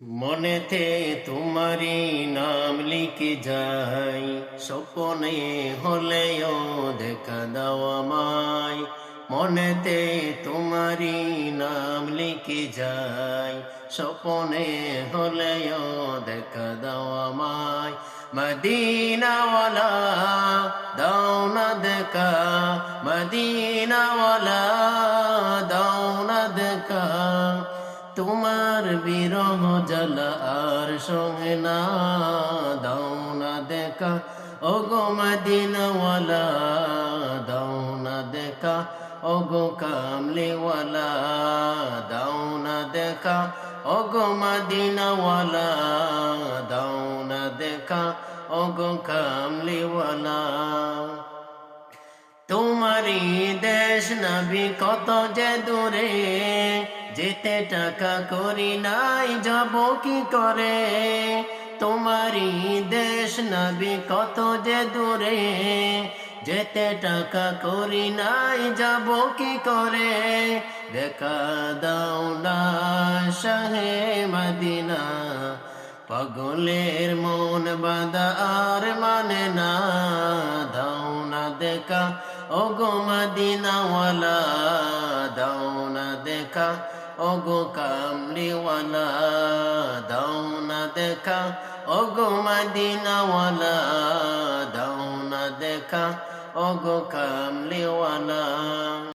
মনেতে তোমারি নাম লিখে যাই, স্বপ্নে হলেও দেখা দাও আমায়। মনেতে তোমারি নাম লিখে যাই, স্বপ্নে হলেও দেখা দাও আমায়। মদিনাওয়ালা দাও না দেখা, মদিনাওয়ালা দাও না দেখা। তোমার বিরহ জ্বালা আর সঙ্গে না, দাও না দেখা ওগো মদিনাওয়ালা, দাও না দেখা ওগো কামলিওয়ালা, দাও না দেখা ওগো মদিনাওয়ালা, দাও না দেখা ওগো কামলিওয়ালা। তোমারি দেশ নবী কত যে দূরে, যেতে টাকা করি নাই যাব কি করে। তোমারি দেশ নবী কত যে দূরে, যেতে টাকা করি নাই যাব কি করে। দেখা দাও না শাহে মদিনা, পাগলের মন বাঁধা আর মানে না। দাও না দেখা ওগো মদিনাওয়ালা, দাও না দেখা ওগো কামলিওয়ালা, দাও না দেখা ওগো মদিনাওয়ালা, দাও না দেখা ওগো কামলিওয়ালা।